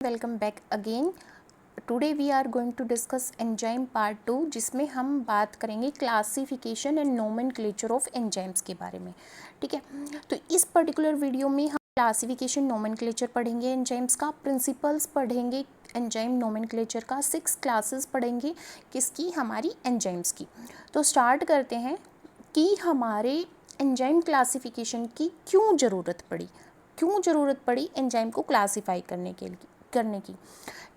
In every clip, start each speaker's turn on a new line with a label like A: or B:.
A: Welcome back again. Today we are going to discuss enzyme part 2, जिसमें हम बात करेंगे classification and nomenclature of enzymes के बारे में। ठीक है, तो इस पर्टिकुलर वीडियो में हम क्लासिफिकेशन नोमेनक्लेचर पढ़ेंगे, एंजाइम्स का प्रिंसिपल्स पढ़ेंगे, एंजाइम नोमेनक्लेचर का 6 क्लासेस पढ़ेंगे, किसकी, हमारी एंजाइम्स की। तो स्टार्ट करते हैं कि हमारे एंजाइम क्लासिफिकेशन की क्यों ज़रूरत पड़ी एंजाइम को क्लासीफाई करने की।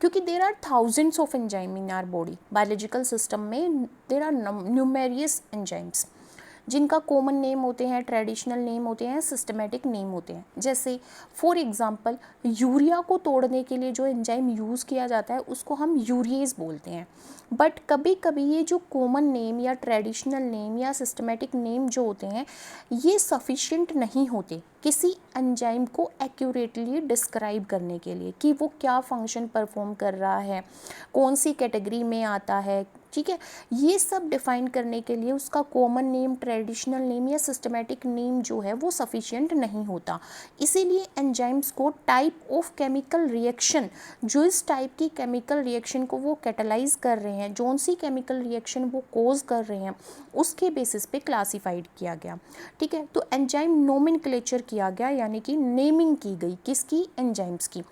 A: क्योंकि there are thousands of enzyme in our body. Biological system में देर आर न्यूमेरियस एंजाइम्स, जिनका कॉमन नेम होते हैं, ट्रेडिशनल नेम होते हैं, सिस्टमेटिक नेम होते हैं। जैसे फॉर एग्जांपल यूरिया को तोड़ने के लिए जो एंजाइम यूज़ किया जाता है उसको हम यूरिएज बोलते हैं। बट कभी कभी ये जो कॉमन नेम या ट्रेडिशनल नेम या सिस्टमेटिक नेम जो होते हैं ये सफिशिएंट नहीं होते किसी एंजाइम को एक्यूरेटली डिस्क्राइब करने के लिए कि वो क्या फंक्शन परफॉर्म कर रहा है, कौन सी कैटेगरी में आता है। ठीक है, ये सब डिफाइन करने के लिए उसका कॉमन नेम, ट्रेडिशनल नेम या सिस्टमेटिक नेम जो है वो सफिशिएंट नहीं होता। इसीलिए एंजाइम्स को टाइप ऑफ केमिकल रिएक्शन, जो इस टाइप की केमिकल रिएक्शन को वो कैटलाइज कर रहे हैं, जौन सी केमिकल रिएक्शन वो कोज कर रहे हैं, उसके बेसिस पे क्लासिफाइड किया गया। ठीक है, तो एंजाइम नोमेनक्लेचर किया गया, यानी कि नेमिंग की गई, किसकी, एंजाइम्स की।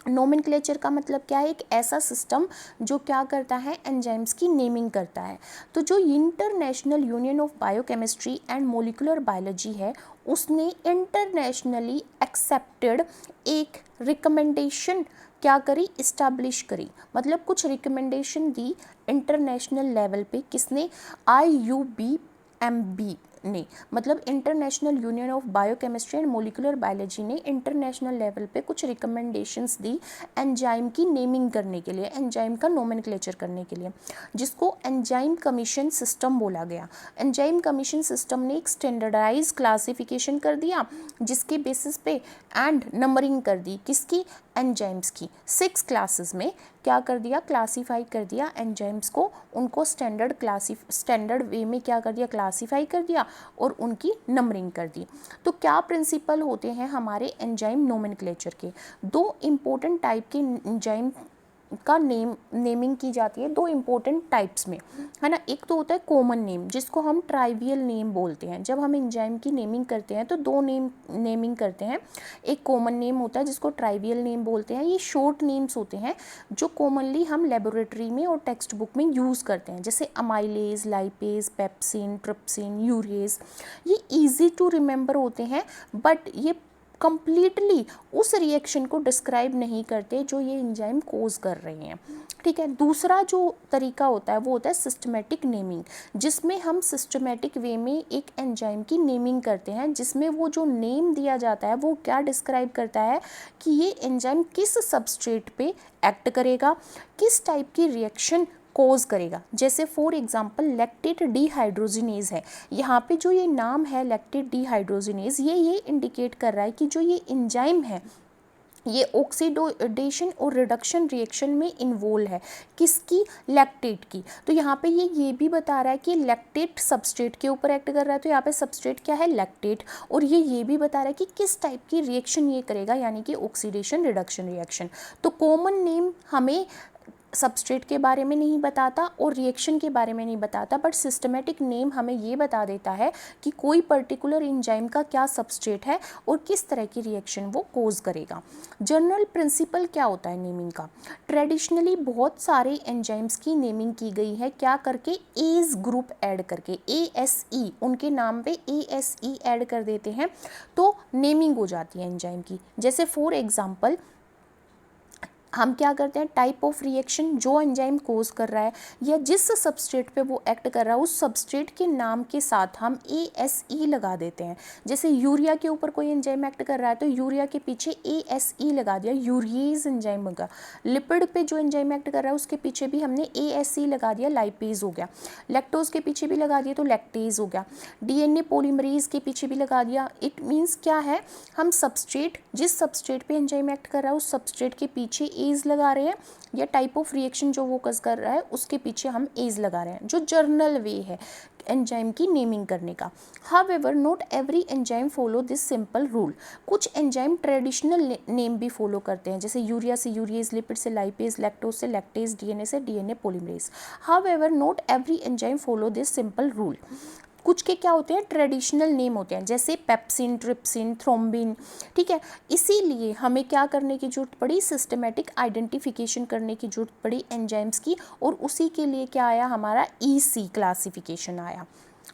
A: नोमेनक्लेचर का मतलब क्या है, एक ऐसा सिस्टम जो क्या करता है, एंजाइम्स की नेमिंग करता है। तो जो international union of biochemistry and molecular biology है, उसने इंटरनेशनली एक्सेप्टेड एक रिकमेंडेशन क्या करी, इस्टेब्लिश करी, मतलब कुछ रिकमेंडेशन दी इंटरनेशनल लेवल पे। किसने, IUBMB ने, मतलब international union of biochemistry and molecular biology ने इंटरनेशनल लेवल पे कुछ रिकमेंडेशंस दी एंजाइम की नेमिंग करने के लिए, एंजाइम का नोमेनक्लेचर करने के लिए, जिसको एंजाइम कमीशन सिस्टम बोला गया। एंजाइम कमीशन सिस्टम ने एक स्टैंडर्डाइज क्लासिफिकेशन कर दिया, जिसके बेसिस पे एंड नंबरिंग कर दी, किसकी, एंजाइम्स की। 6 क्लासेस में क्या कर दिया, क्लासीफाई कर दिया एंजाइम्स को, उनको स्टैंडर्ड वे में क्या कर दिया, क्लासीफाई कर दिया और उनकी नंबरिंग कर दी। तो क्या प्रिंसिपल होते हैं हमारे एंजाइम नोमेनक्लेचर के, 2 इम्पोर्टेंट टाइप के एंजाइम का नेमिंग की जाती है, 2 इम्पोर्टेंट टाइप्स में, है ना। एक तो होता है कॉमन नेम, जिसको हम ट्राइवियल नेम बोलते हैं। जब हम एंजाइम की नेमिंग करते हैं तो 2 नेमिंग करते हैं। एक कॉमन नेम होता है जिसको ट्राइवियल नेम बोलते हैं। ये शॉर्ट नेम्स होते हैं जो कॉमनली हम लेबोरेटरी में और टेक्स्ट बुक में यूज़ करते हैं, जैसे amylase, lipase, pepsin, trypsin, urease. ये ईजी टू रिमेंबर होते हैं, बट ये कंप्लीटली उस रिएक्शन को डिस्क्राइब नहीं करते जो ये एंजाइम कोज कर रहे हैं। ठीक है, दूसरा जो तरीका होता है वो होता है सिस्टमेटिक नेमिंग, जिसमें हम सिस्टमेटिक वे में एक एंजाइम की नेमिंग करते हैं, जिसमें वो जो नेम दिया जाता है वो क्या डिस्क्राइब करता है कि ये एंजाइम किस सबस्ट्रेट पे एक्ट करेगा, किस टाइप की रिएक्शन कोज करेगा। जैसे फॉर एग्जांपल लैक्टेट डिहाइड्रोजिनेज है, यहाँ पे जो ये नाम है लैक्टेट डिहाइड्रोजिनेज, ये इंडिकेट कर रहा है कि जो ये एंजाइम है ये ऑक्सीडेशन और रिडक्शन रिएक्शन में इन्वॉल्व है, किसकी, लैक्टेट की। तो यहाँ पे ये भी बता रहा है कि लैक्टेट सबस्ट्रेट के ऊपर एक्ट कर रहा है, तो यहाँ पे सबस्ट्रेट क्या है, लैक्टेट। और ये भी बता रहा है कि किस टाइप की रिएक्शन ये करेगा, यानी कि ऑक्सीडेशन रिडक्शन रिएक्शन। तो कॉमन नेम हमें सबस्ट्रेट के बारे में नहीं बताता और रिएक्शन के बारे में नहीं बताता, बट सिस्टमेटिक नेम हमें ये बता देता है कि कोई पर्टिकुलर एंजाइम का क्या सबस्ट्रेट है और किस तरह की रिएक्शन वो कोज करेगा। जनरल प्रिंसिपल क्या होता है नेमिंग का, ट्रेडिशनली बहुत सारे एंजाइम्स की नेमिंग की गई है, क्या करके, एज ग्रुप ऐड करके, ASE, उनके नाम पे ASE ऐड कर देते हैं तो नेमिंग हो जाती है एंजाइम की। जैसे फॉर एग्जाम्पल हम क्या करते हैं, टाइप ऑफ रिएक्शन जो एंजाइम कोज कर रहा है या जिस सबस्ट्रेट पे वो एक्ट कर रहा है, उस सबस्ट्रेट के नाम के साथ हम ASE लगा देते हैं। जैसे यूरिया के ऊपर कोई एंजाइम एक्ट कर रहा है तो यूरिया के पीछे ASE लगा दिया, यूरिएज एंजाइम होगा। लिपिड पे जो एंजाइम एक्ट कर रहा है उसके पीछे भी हमने ASE लगा दिया, लाइपेज हो गया। लैक्टोज के पीछे भी लगा दिया तो लैक्टेज हो गया। DNA पॉलीमरेज के पीछे भी लगा दिया। इट मीन्स क्या है, हम सबस्ट्रेट, जिस सबस्ट्रेट पे एंजाइम एक्ट कर रहा है उस सबस्ट्रेट के पीछे एज लगा रहे हैं या टाइप ऑफ रिएक्शन जो फोकस कर रहा है उसके पीछे हम एज लगा रहे हैं, जो जर्नल वे है एंजाइम की नेमिंग करने का। However not every enzyme follow this simple rule. कुछ एंजाइम ट्रेडिशनल नेम भी फॉलो करते हैं, जैसे यूरिया से यूरिएज, लिपिड से लाइपेज, लैक्टोज से लैक्टेज, डीएनए से DNA polymerase. However not every enzyme follow this simple rule. कुछ के क्या होते हैं, ट्रेडिशनल नेम होते हैं, जैसे पेप्सिन, ट्रिप्सिन, थ्रोम्बिन, ठीक है। इसीलिए हमें क्या करने की जरूरत पड़ी, सिस्टमेटिक आइडेंटिफिकेशन करने की जरूरत पड़ी एंजाइम्स की, और उसी के लिए क्या आया, हमारा ईसी क्लासिफिकेशन आया,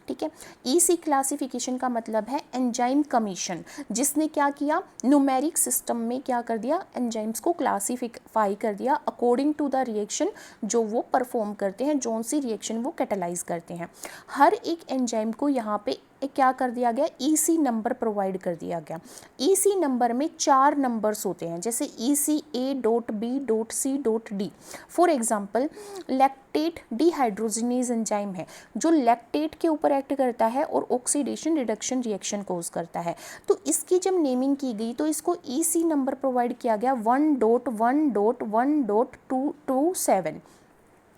A: ठीक है। ईसी क्लासिफिकेशन का मतलब है एंजाइम कमीशन, जिसने क्या किया, न्यूमेरिक सिस्टम में क्या कर दिया, एंजाइम्स को क्लासिफाई कर दिया अकॉर्डिंग टू द रिएक्शन जो वो परफॉर्म करते हैं, जौन सी रिएक्शन वो कैटालाइज करते हैं। हर एक एंजाइम को यहाँ पे क्या कर दिया गया, ईसी नंबर प्रोवाइड कर दिया गया। ईसी नंबर में 4 नंबर्स होते हैं, जैसे ECA.B.C.D। For example lactate dehydrogenase enzyme है जो लैक्टेट के ऊपर एक्ट करता है और ऑक्सीडेशन रिडक्शन रिएक्शन कोज करता है। तो इसकी जब नेमिंग की गई तो इसको ईसी नंबर प्रोवाइड किया गया 1.1.1.227।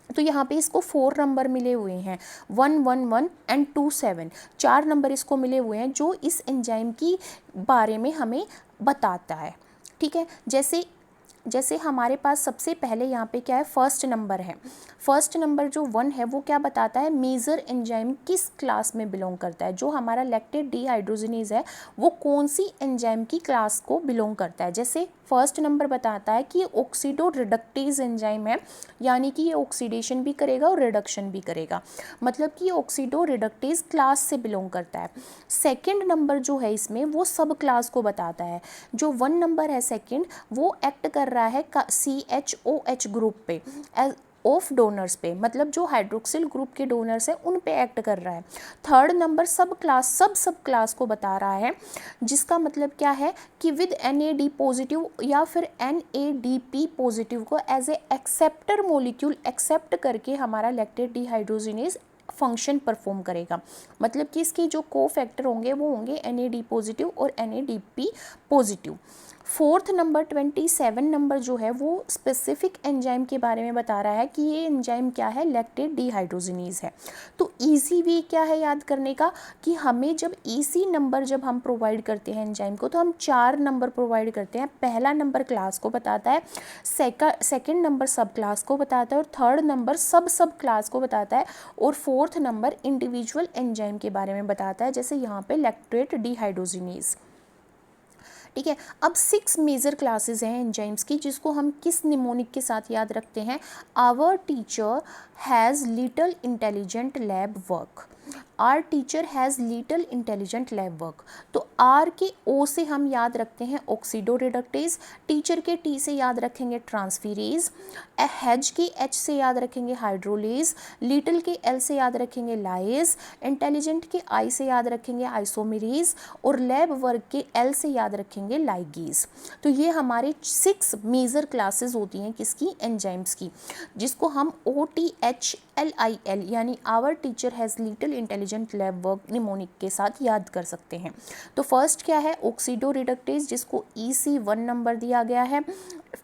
A: तो यहाँ पे इसको 4 नंबर मिले हुए हैं, 111 एंड 27, 4 नंबर इसको मिले हुए हैं जो इस एंजाइम की बारे में हमें बताता है, ठीक है। जैसे हमारे पास सबसे पहले यहाँ पे क्या है, फर्स्ट नंबर है। फर्स्ट नंबर जो 1 है वो क्या बताता है, मेजर एंजाइम किस क्लास में बिलोंग करता है। जो हमारा लैक्टेट डिहाइड्रोजिनेज है वो कौन सी एंजाइम की क्लास को बिलोंग करता है। जैसे फर्स्ट नंबर बताता है कि ये ऑक्सीडो रिडक्टेज एंजाइम है, यानी कि ये ऑक्सीडेशन भी करेगा और रिडक्शन भी करेगा, मतलब कि ये ऑक्सीडो रिडक्टेज क्लास से बिलोंग करता है। सेकंड नंबर जो है इसमें वो सब क्लास को बताता है। जो 1 नंबर है सेकंड, वो एक्ट कर रहा है CHOH ग्रुप पे ऑफ डोनर्स पे, मतलब जो हाइड्रोक्सिल ग्रुप के डोनर्स हैं उन पे एक्ट कर रहा है। थर्ड नंबर सब क्लास को बता रहा है, जिसका मतलब क्या है कि विद NAD पॉजिटिव या फिर NADP पॉजिटिव को as a acceptor molecule accept करके हमारा लैक्टेट डिहाइड्रोजिनेज फंक्शन परफॉर्म करेगा। मतलब कि इसके जो कोफैक्टर होंगे वो होंगे NAD पॉजिटिव और NADP positive. Fourth number 27 number जो है वो स्पेसिफिक एंजाइम के बारे में बता रहा है कि ये एंजाइम क्या है, लैक्टेट डिहाइड्रोजिनेज है। तो इजी वे क्या है याद करने का, कि हमें जब ईसी नंबर जब हम प्रोवाइड करते हैं एंजाइम को तो हम 4 नंबर प्रोवाइड करते हैं। पहला नंबर क्लास को बताता है, सेकंड नंबर सब क्लास को बताता है और थर्ड नंबर सब क्लास को बताता है और फोर्थ नंबर इंडिविजुअल एंजाइम के बारे में बताता है, जैसे यहाँ पे लैक्टेट डिहाइड्रोजिनेज, ठीक है। अब 6 मेजर क्लासेस हैं एंजाइम्स की, जिसको हम किस निमोनिक के साथ याद रखते हैं, our teacher has little intelligent lab work. Our teacher has little intelligent lab work. तो आर के ओ से हम याद रखते हैं ऑक्सीडो रिडक्टेज, टीचर के टी से याद रखेंगे ट्रांसफीरेज, हैज के एच से याद रखेंगे हाइड्रोलेज, लिटिल के एल से याद रखेंगे लाइज, इंटेलिजेंट के आई से याद रखेंगे आइसोमेरेज और लैब वर्क के एल से याद रखेंगे लाइगेज। तो ये हमारे 6 मेजर क्लासेस होती हैं किसकी, एंजाइम्स की, जिसको हम OTHLIL यानी our teacher has little intelligent lab work mnemonic के साथ याद कर सकते हैं। तो फर्स्ट क्या है, ऑक्सीडो रिडक्टेज जिसको EC1 नंबर दिया गया है।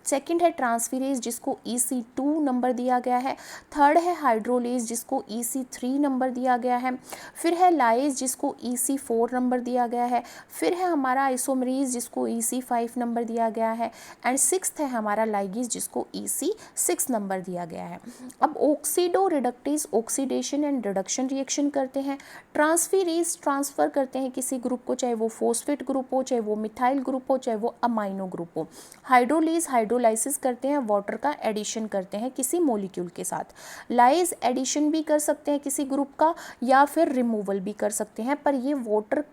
A: सेकंड है ट्रांसफीरेज जिसको EC2 नंबर दिया गया है। थर्ड है हाइड्रोलेज जिसको EC3 नंबर दिया गया है। फिर है लाइज जिसको EC4 नंबर दिया गया है। फिर है हमारा आइसोमरेज जिसको EC5 नंबर दिया गया है एंड सिक्स्थ है हमारा लाइगेज जिसको EC6 नंबर दिया गया है। अब oxido reductase oxidation and reduction reaction करते हैं। ट्रांसफीरेज ट्रांसफ़र करते हैं किसी ग्रुप को, चाहे वो फॉस्फेट ग्रुप हो, चाहे वो मिथाइल ग्रुप हो, चाहे वो अमाइनो ग्रुप हो। हाइड्रोलेज हाइड्रोलाइसिस करते हैं, वाटर का एडिशन करते हैं किसी मॉलिक्यूल के साथ। लाइज एडिशन भी कर सकते हैं किसी ग्रुप का या फिर रिमूवल भी कर सकते हैं, पर ये वाटर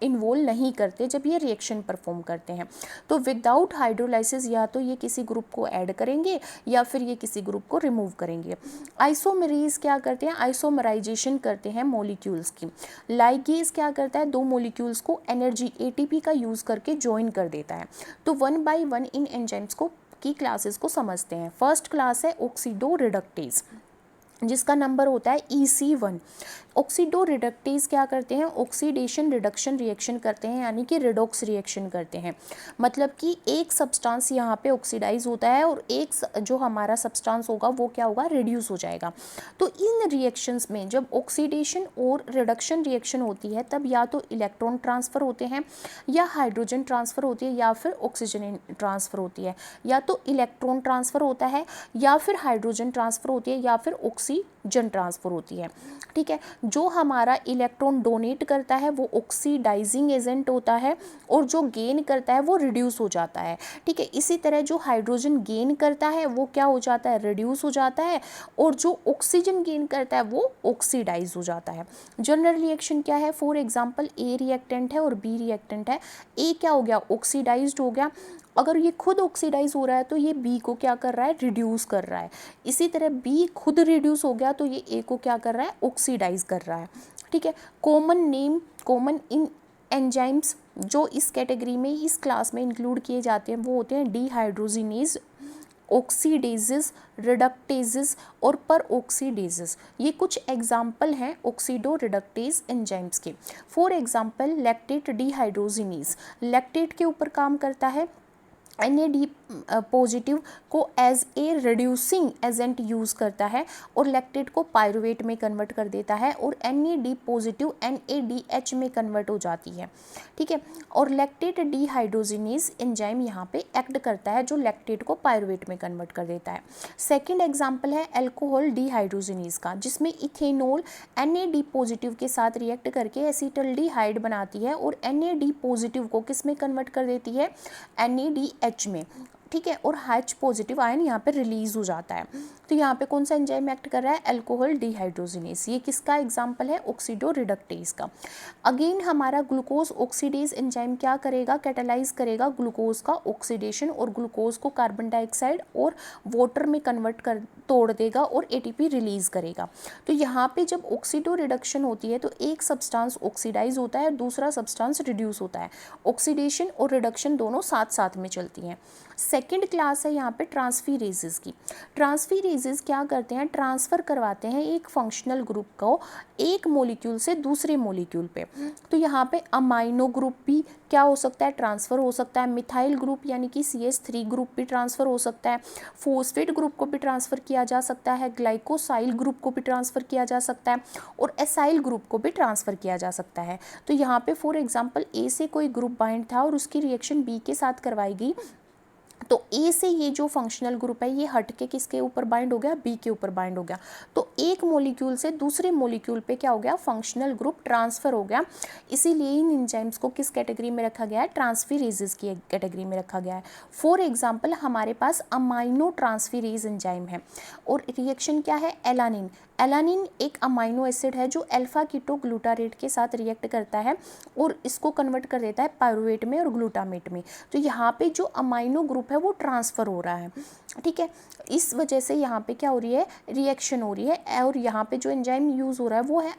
A: इन्वॉल्व नहीं करते जब ये रिएक्शन परफॉर्म करते हैं। तो विदाउट हाइड्रोलाइसिस या तो ये किसी ग्रुप को ऐड करेंगे या फिर ये किसी ग्रुप को रिमूव करेंगे। आइसोमेरेज क्या करते हैं, आइसोमराइजेशन करते हैं मॉलिक्यूल्स की। लाइगेज क्या करता है, 2 मॉलिक्यूल्स को एनर्जी ATP का यूज़ करके ज्वाइन कर देता है। तो 1 बाय 1 इन एंजाइम्स को की क्लासेस को समझते हैं। फर्स्ट क्लास है ऑक्सीडो रिडक्टेज, जिसका नंबर होता है EC1। ऑक्सीडो रिडक्टेज क्या करते हैं, ऑक्सीडेशन रिडक्शन रिएक्शन करते हैं, यानी कि रिडॉक्स रिएक्शन करते हैं। मतलब कि एक सब्सटेंस यहाँ पे ऑक्सीडाइज होता है और एक जो हमारा सब्सटेंस होगा वो क्या होगा, रिड्यूस हो जाएगा। तो इन रिएक्शंस में जब ऑक्सीडेशन और रिडक्शन रिएक्शन होती है तब या तो इलेक्ट्रॉन ट्रांसफ़र होते हैं, या हाइड्रोजन ट्रांसफ़र होती है, या फिर ऑक्सीजन ट्रांसफ़र होती है। या तो इलेक्ट्रॉन ट्रांसफ़र होता है, या फिर हाइड्रोजन ट्रांसफ़र होती है, या फिर ऑक्सीजन ट्रांसफ़र होती है। ठीक है, जो हमारा इलेक्ट्रॉन डोनेट करता है वो ऑक्सीडाइजिंग एजेंट होता है, और जो गेन करता है वो रिड्यूस हो जाता है। ठीक है, इसी तरह जो हाइड्रोजन गेन करता है वो क्या हो जाता है, रिड्यूस हो जाता है, और जो ऑक्सीजन गेन करता है वो ऑक्सीडाइज हो जाता है। जनरल रिएक्शन क्या है, फॉर एग्जांपल ए रिएक्टेंट है और बी रिएक्टेंट है। ए क्या हो गया, ऑक्सीडाइज्ड हो गया। अगर ये खुद ऑक्सीडाइज हो रहा है तो ये बी को क्या कर रहा है, रिड्यूस कर रहा है। इसी तरह बी खुद रिड्यूस हो गया तो ये ए को क्या कर रहा है, ऑक्सीडाइज कर रहा है। ठीक है, कॉमन इन एंजाइम्स जो इस कैटेगरी में, इस क्लास में इंक्लूड किए जाते हैं वो होते हैं डिहाइड्रोजिनेज, ऑक्सीडेजेस, रिडक्टेजेस और पर ऑक्सीडेजेस। ये कुछ एग्जाम्पल हैं ऑक्सीडो रिडक्टेज एंजाइम्स के। For example lactate dehydrogenase, lactate के ऊपर काम करता है। NAD पॉजिटिव को as a reducing agent use करता है और लैक्टेट को पायरुवेट में कन्वर्ट कर देता है, और NAD पॉजिटिव NADH में कन्वर्ट हो जाती है। ठीक है, और लैक्टेट डिहाइड्रोजिनेज एंजाइम यहाँ पे एक्ट करता है जो लैक्टेट को पायरुवेट में कन्वर्ट कर देता है। सेकेंड एग्जाम्पल है एल्कोहल डिहाइड्रोजिनेज का, जिसमें इथेनॉल NAD पॉजिटिव के साथ रिएक्ट करके एसिटल्डिहाइड बनाती है और NAD पॉजिटिव को किस में कन्वर्ट कर देती है, NADH में। ठीक है, और H पॉजिटिव आयन यहाँ पे रिलीज हो जाता है। तो यहाँ पे कौन सा एंजाइम एक्ट कर रहा है, एल्कोहल डिहाइड्रोजिनेज। ये किसका एग्जाम्पल है, ऑक्सीडो रिडक्टेज का। अगेन हमारा ग्लूकोज ऑक्सीडेज एंजाइम क्या करेगा, कैटालाइज करेगा ग्लूकोज का ऑक्सीडेशन, और ग्लूकोज को कार्बन डाइऑक्साइड और वाटर में कन्वर्ट कर तोड़ देगा और ATP रिलीज करेगा। तो यहाँ पे जब ऑक्सीडो रिडक्शन होती है तो एक सब्सटेंस ऑक्सीडाइज होता है, दूसरा सब्सटेंस रिड्यूस होता है। ऑक्सीडेशन और रिडक्शन दोनों साथ साथ में चलती हैं। सेकेंड क्लास है यहाँ पे ट्रांसफीरेजेस की। ट्रांसफीरेजेस क्या करते हैं, ट्रांसफ़र करवाते हैं एक फंक्शनल ग्रुप को एक मॉलिक्यूल से दूसरे मॉलिक्यूल पे। तो यहाँ पे अमाइनो ग्रुप भी क्या हो सकता है, ट्रांसफ़र हो सकता है। मिथाइल ग्रुप यानी कि CH3 ग्रुप भी ट्रांसफ़र हो सकता है। फॉस्फेट ग्रुप को भी ट्रांसफ़र किया जा सकता है। ग्लाइकोसाइल ग्रुप को भी ट्रांसफ़र किया जा सकता है, और एसाइल ग्रुप को भी ट्रांसफ़र किया जा सकता है। तो यहाँ पे फॉर एग्जांपल A से कोई ग्रुप बाइंड था और उसकी रिएक्शन B के साथ करवाई गई, तो A से ये जो फंक्शनल ग्रुप है ये हट के किसके ऊपर बाइंड हो गया, B के ऊपर बाइंड हो गया। तो एक मॉलिक्यूल से दूसरे मॉलिक्यूल पे क्या हो गया, फंक्शनल ग्रुप ट्रांसफ़र हो गया। इसीलिए इन एंजाइम्स को किस कैटेगरी में रखा गया है, ट्रांसफीरेजेस की कैटेगरी में रखा गया है। फॉर एग्जाम्पल हमारे पास अमाइनो ट्रांसफीरेज एंजाइम है, और रिएक्शन क्या है, एलानिन। एलानिन एक अमाइनो एसिड है जो अल्फा कीटो ग्लूटारेट के साथ रिएक्ट करता है और इसको कन्वर्ट कर देता है पायरुवेट में और ग्लूटामेट में। तो यहाँ पे जो अमाइनो ग्रुप है वो ट्रांसफ़र हो रहा है। ठीक है, इस वजह से यहाँ पे क्या हो रही है, रिएक्शन हो रही है, और यहाँ पे जो एंजाइम यूज़ हो रहा है वो है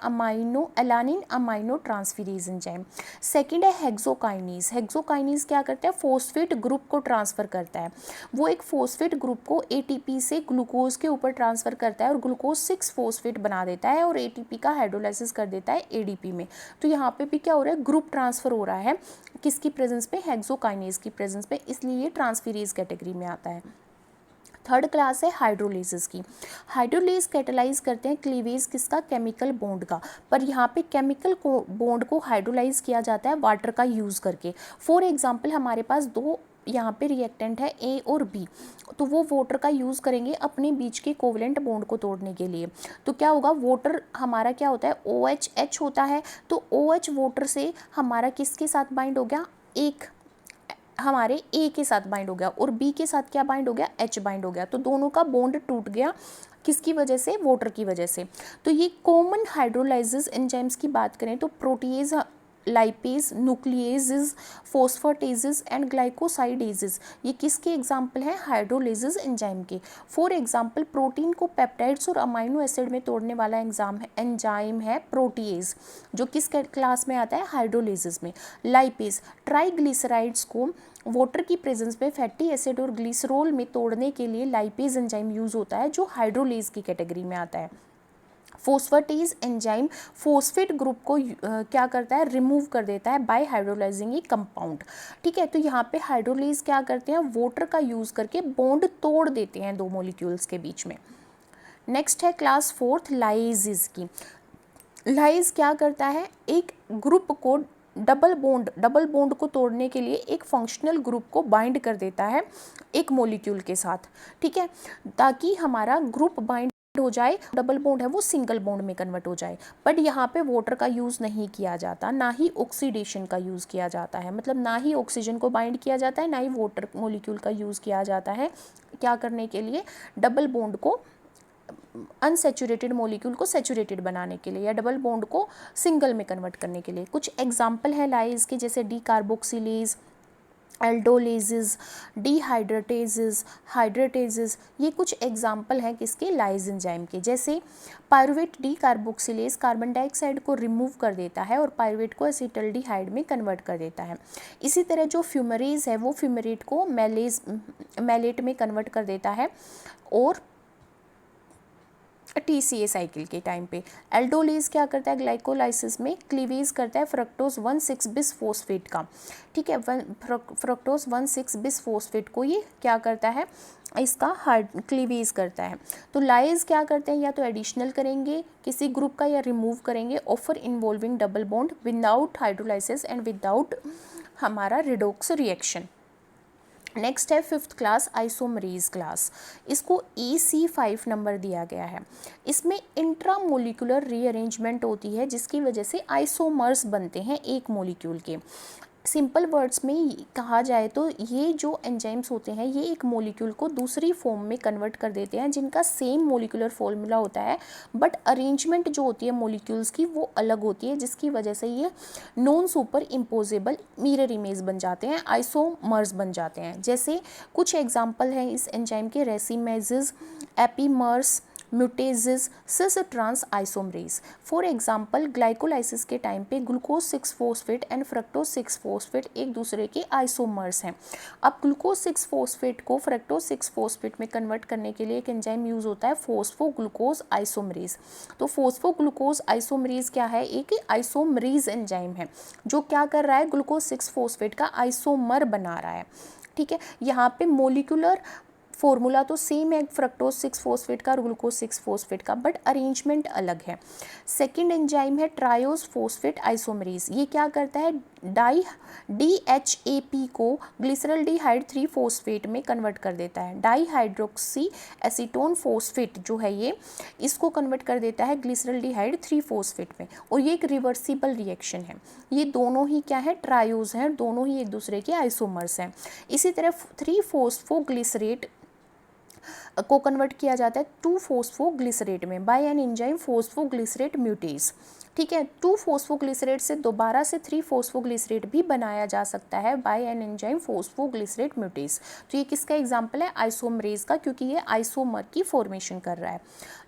A: एलानिन अमाइनो ट्रांसफीरेज एंजाइम। सेकेंड है हेक्सोकाइनेज। हेक्सोकाइनेज क्या करता है, फॉस्फेट ग्रुप को ट्रांसफ़र करता है। वो एक फॉस्फेट ग्रुप को ATP से ग्लूकोज के ऊपर ट्रांसफ़र करता है और ग्लूकोज 6 फॉस्फेट बना देता है और ATP का हाइड्रोलाइसिस कर देता है ADP में। तो यहाँ पे भी क्या हो रहा है, ग्रुप ट्रांसफ़र हो रहा है किसकी प्रेजेंस पे, हेक्सोकाइनेज की प्रेजेंस पे, इसलिए ये ट्रांसफीरेज कैटेगरी में आता है। थर्ड क्लास है हाइड्रोलेसिस की। हाइड्रोलेस कैटेलाइज करते हैं क्लीवेज किसका, केमिकल बॉन्ड का, पर यहाँ पे केमिकल को बॉन्ड को हाइड्रोलाइज किया जाता है वाटर का यूज़ करके। फॉर एग्जांपल हमारे पास दो यहाँ पे रिएक्टेंट है A और B, तो वो वाटर का यूज़ करेंगे अपने बीच के कोवलेंट बॉन्ड को तोड़ने के लिए। तो क्या होगा, वाटर हमारा क्या होता है, OH होता है। तो OH वाटर से हमारा किसके साथ बाइंड हो गया, एक हमारे A के साथ बाइंड हो गया, और B के साथ क्या बाइंड हो गया, H बाइंड हो गया। तो दोनों का बॉन्ड टूट गया, किसकी वजह से, वाटर की वजह से। तो ये कॉमन हाइड्रोलाइसिस एंजाइम्स की बात करें तो प्रोटीज, लाइपेज, न्यूक्लिएजेस, फॉस्फेटेजेस एंड ग्लाइकोसाइडेजेस, ये किसके एग्जाम्पल हैं, हाइड्रोलाइसिस एंजाइम के। फॉर एग्जाम्पल प्रोटीन को पेप्टाइड्स और अमाइनो एसिड में तोड़ने वाला एंजाइम है प्रोटीएज, जो किस क्लास में आता है, हाइड्रोलाइसिस में। लाइपेज ट्राइग्लिसराइड्स को वाटर की प्रेजेंस में फैटी एसिड और ग्लिसरॉल में तोड़ने के लिए लाइपेज एंजाइम यूज़ होता है, जो हाइड्रोलेज की कैटेगरी में आता है। फोस्फेटेज एंजाइम फोस्फेट ग्रुप को क्या करता है, रिमूव कर देता है बाय हाइड्रोलाइजिंग ए कंपाउंड। ठीक है, तो यहाँ पे हाइड्रोलेज क्या करते हैं, वाटर का यूज़ करके बॉन्ड तोड़ देते हैं दो मॉलिक्यूल्स के बीच में। नेक्स्ट है क्लास फोर्थ लाइजेज की। लाइज क्या करता है, एक ग्रुप को डबल बॉन्ड को तोड़ने के लिए एक फंक्शनल ग्रुप को बाइंड कर देता है एक मॉलिक्यूल के साथ। ठीक है, ताकि हमारा ग्रुप बाइंड हो जाए, डबल बॉन्ड है वो सिंगल बॉन्ड में कन्वर्ट हो जाए। बट यहाँ पे वाटर का यूज़ नहीं किया जाता, ना ही ऑक्सीडेशन का यूज़ किया जाता है, मतलब ना ही ऑक्सीजन को बाइंड किया जाता है, ना ही वाटर मॉलिक्यूल का यूज़ किया जाता है क्या करने के लिए, डबल बॉन्ड को, अनसेचुरेटेड मॉलिक्यूल को सेचुरेटेड बनाने के लिए या डबल बॉन्ड को सिंगल में कन्वर्ट करने के लिए। कुछ एग्जाम्पल है लाइज के, जैसे डी कार्बोक्सिलेज, एल्डोलेजेस, डीहाइड्रेटेजेस, हाइड्रेटेजेस, ये कुछ एग्जाम्पल हैं किसके, लाइज एंजाइम के। जैसे pyruvate D carboxylase carbon dioxide को रिमूव कर देता है और पायरुवेट को एसिटल्डिहाइड में कन्वर्ट कर देता है। इसी तरह जो फ्यूमरेज है वो फ्यूमरेट को मैलेट में कन्वर्ट कर देता है और TCA साइकिल के टाइम पे। एल्डोलेज क्या करता है, ग्लाइकोलाइसिस में क्लीवेज करता है फ्रक्टोज 1,6 बिस फोस्फेट का। ठीक है, फ्रक्टोज 1,6 बिस फोस्फेट को ये क्या करता है, इसका हार्ड क्लीवेज करता है। तो लाइज क्या करते हैं, या तो एडिशनल करेंगे किसी ग्रुप का या रिमूव करेंगे, offer involving double bond without hydrolysis and without हमारा रिडॉक्स रिएक्शन। नेक्स्ट है फिफ्थ क्लास आइसोमरेज क्लास, इसको EC5 नंबर दिया गया है। इसमें इंट्रामोलिकुलर रीअरेंजमेंट होती है जिसकी वजह से आइसोमर्स बनते हैं एक मॉलिक्यूल के। सिंपल वर्ड्स में कहा जाए तो ये जो एंजाइम्स होते हैं ये एक मॉलिक्यूल को दूसरी फॉर्म में कन्वर्ट कर देते हैं जिनका सेम मॉलिक्यूलर फॉर्मूला होता है, बट अरेंजमेंट जो होती है मॉलिक्यूल्स की वो अलग होती है, जिसकी वजह से ये non super imposable mirror image बन जाते हैं, आइसोमर्स बन जाते हैं। जैसे कुछ एग्जाम्पल हैं इस एंजाइम के, racemases, epimerases, mutases, cis trans isomerase. For example glycolysis के टाइम पे glucose 6 phosphate and fructose 6 phosphate एक दूसरे के आइसोमर्स हैं। अब ग्लूकोज 6 फोस्फेट को फ्रक्टोज 6 फोस्फेट में कन्वर्ट करने के लिए एक एंजाइम यूज होता है फोस्फोग्लूकोज आइसोमरेज। तो फोस्फोग्लूकोज आइसोमरेज क्या है, एक आइसोमरेज एंजाइम है जो क्या कर रहा है, ग्लूकोज 6 फोस्फेट का आइसोमर बना रहा है। ठीक है, यहाँ पे मोलिकुलर फॉर्मूला तो सेम है फ्रक्टोज 6 फोस्फेट का और ग्लूकोज 6 फोस्फेट का, बट अरेंजमेंट अलग है। सेकेंड एंजाइम है ट्रायोज फोस्फेट आइसोमरेज, ये क्या करता है, DHAP को ग्लिसरल्डिहाइड 3 फोस्फेट में कन्वर्ट कर देता है। डाईहाइड्रोक्सी एसीटोन फोस्फेट जो है ये, इसको कन्वर्ट कर देता है ग्लिसरल्डिहाइड 3 फोस्फेट में, और ये एक रिवर्सिबल रिएक्शन है। ये दोनों ही क्या है, ट्रायोज हैं, दोनों ही एक दूसरे के आइसोमर्स हैं। इसी तरह 3 फोस्फोग्लिसरेट को कन्वर्ट किया जाता है 2 फोस्फोग्लिसरेट में बाय एन एंजाइम फोस्फोग्लिसरेट म्यूटेज। ठीक है, 2 फोस्फोग्लिसरेट से दोबारा से 3 फोस्फोग्लिसरेट भी बनाया जा सकता है बाय एन एंजाइम फोस्फोग्लिसरेट म्यूटेज। तो ये किसका एग्जाम्पल है, आइसोमरेज का, क्योंकि ये आइसोमर की फॉर्मेशन कर रहा है।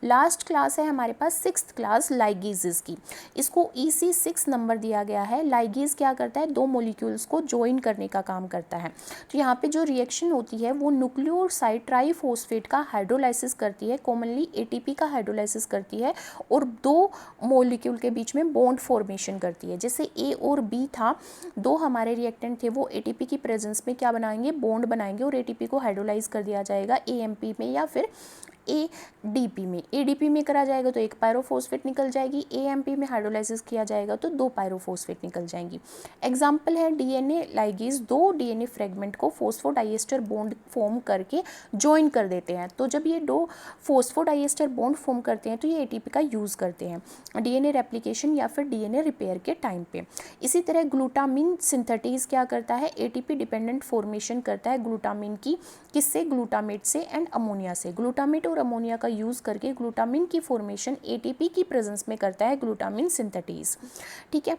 A: लास्ट क्लास है हमारे पास सिक्स्थ क्लास लाइगेजेस की, इसको EC6 नंबर दिया गया है। लाइगेज क्या करता है, दो मॉलिक्यूल्स को ज्वाइन करने का काम करता है। तो यहाँ पे जो रिएक्शन होती है वो न्यूक्लियोसाइड ट्राईफॉस्फेट का हाइड्रोलाइसिस करती है, कॉमनली ATP का हाइड्रोलाइसिस करती है, और दो मॉलिक्यूल के बीच में बॉन्ड फॉर्मेशन करती है। जैसे A और B था, दो हमारे रिएक्टेंट थे, वो ATP की प्रेजेंस में क्या बनाएंगे, बॉन्ड बनाएंगे, और ATP को हाइड्रोलाइज कर दिया जाएगा AMP में या फिर ADP में। ADP में करा जाएगा तो एक पायरोफॉस्फेट निकल जाएगी, AMP में हाइड्रोलाइसिस किया जाएगा तो 2 पायरोफॉस्फेट निकल जाएंगी। एग्जाम्पल है DNA लाइगेज, 2 DNA फ्रेगमेंट को फोस्फोडाइएस्टर बॉन्ड फॉर्म करके ज्वाइन कर देते हैं। तो जब ये 2 फोस्फोडाइएस्टर बॉन्ड फॉर्म करते हैं तो ये ATP का यूज़ करते हैं DNA रेप्लिकेशन या फिर DNA रिपेयर के टाइम पे। इसी तरह ग्लूटामिन सिंथेटेज क्या करता है, ATP डिपेंडेंट फॉर्मेशन करता है ग्लूटामिन की, किससे, ग्लूटामेट से एंड अमोनिया से। ग्लूटामेट और अमोनिया का यूज़ करके ग्लूटामिन की फॉर्मेशन ATP की प्रेजेंस में करता है ग्लूटामिन सिंथेटेज। ठीक है,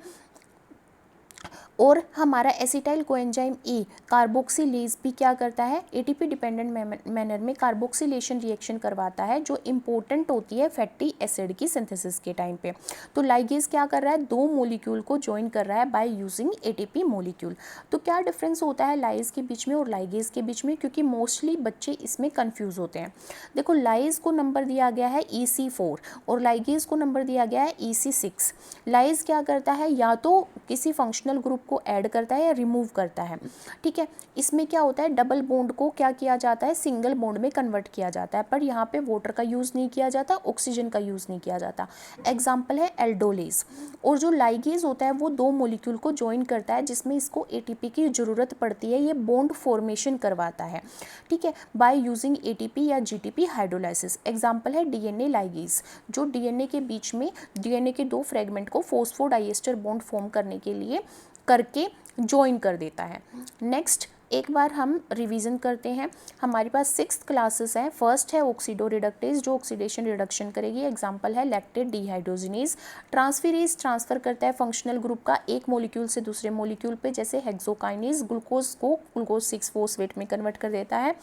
A: और हमारा एसिटाइल कोएंजाइम ए कार्बोक्सिलेज भी क्या करता है, एटीपी डिपेंडेंट मैनर में कार्बोक्सिलेशन रिएक्शन करवाता है जो इंपॉर्टेंट होती है फैटी एसिड की सिंथेसिस के टाइम पे। तो लाइगेज क्या कर रहा है, दो मॉलिक्यूल को ज्वाइन कर रहा है बाय यूजिंग एटीपी मॉलिक्यूल। तो क्या डिफरेंस होता है लाइज के बीच में और लाइगेज के बीच में, क्योंकि मोस्टली बच्चे इसमें कंफ्यूज होते हैं। देखो लाइज को नंबर दिया गया है EC4 और लाइगेज को नंबर दिया गया है EC6। लाइज क्या करता है, या तो किसी फंक्शनल ग्रुप को ऐड करता है या रिमूव करता है, ठीक है। इसमें क्या होता है, डबल बॉन्ड को क्या किया जाता है, सिंगल बॉन्ड में कन्वर्ट किया जाता है, पर यहाँ पे वाटर का यूज़ नहीं किया जाता, ऑक्सीजन का यूज़ नहीं किया जाता। एग्जाम्पल है एल्डोलेज। और जो लाइगेज होता है वो दो मॉलिक्यूल को ज्वाइन करता है जिसमें इसको एटीपी की ज़रूरत पड़ती है, ये बॉन्ड फॉर्मेशन करवाता है, ठीक है, बाय यूजिंग एटीपी या जीटीपी हाइड्रोलाइसिस। एग्जाम्पल है डीएनए लाइगेज, जो डीएनए के बीच में डीएनए के दो फ्रेगमेंट को फॉस्फोडाइएस्टर बॉन्ड फॉर्म करने के लिए करके ज्वाइन कर देता है। नेक्स्ट एक बार हम रिवीजन करते हैं। हमारे पास 6 क्लासेस हैं। फर्स्ट है ऑक्सीडो रिडक्टेज जो ऑक्सीडेशन रिडक्शन करेगी। एग्जांपल है लैक्टेट डिहाइड्रोजिनेज। ट्रांसफेरेज ट्रांसफर करता है फंक्शनल ग्रुप का एक मॉलिक्यूल से दूसरे मॉलिक्यूल पे, जैसे हेक्सोकाइनेज ग्लूकोज को ग्लूकोज 6 फोस्फेट में कन्वर्ट कर देता है।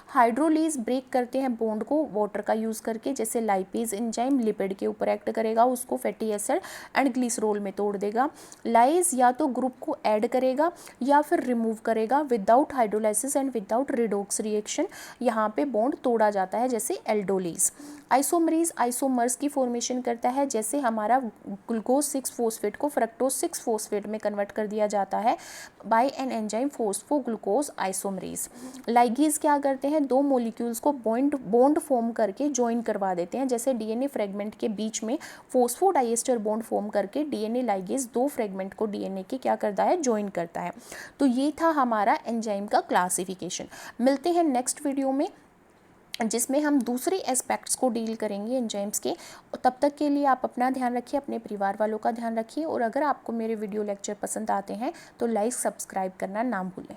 A: हाइड्रोलेज ब्रेक करते हैं बॉन्ड को वाटर का यूज़ करके, जैसे लाइपेज एंजाइम लिपिड के ऊपर एक्ट करेगा, उसको फैटी एसिड एंड ग्लिसरॉल में तोड़ देगा। लाइज या तो ग्रुप को ऐड करेगा या फिर रिमूव करेगा without hydrolysis and without redox reaction, यहाँ पे बॉन्ड तोड़ा जाता है, जैसे एल्डोलेज। आइसोमरेज आइसोमर्स की फॉर्मेशन करता है, जैसे हमारा ग्लूकोज 6 फोस्फेट को फ्रक्टोज 6 फोस्फेट में कन्वर्ट कर दिया जाता है by an enzyme phosphoglucose isomerase. Ligase क्या करते हैं, दो मॉलिक्यूल्स को बॉन्ड फॉर्म करके ज्वाइन करवा देते हैं, जैसे डीएनए फ्रेगमेंट के बीच में फॉस्फोडाइएस्टर बॉन्ड फॉर्म करके डीएनए लाइगेज दो फ्रेगमेंट को डीएनए के क्या करता है, ज्वाइन करता है। तो ये था हमारा एंजाइम का क्लासिफिकेशन। मिलते हैं नेक्स्ट वीडियो में जिसमें हम दूसरे एस्पेक्ट्स को डील करेंगे एंजाइम्स के। तब तक के लिए आप अपना ध्यान रखिए, अपने परिवार वालों का ध्यान रखिए, और अगर आपको मेरे वीडियो लेक्चर पसंद आते हैं तो लाइक सब्सक्राइब करना ना भूलें।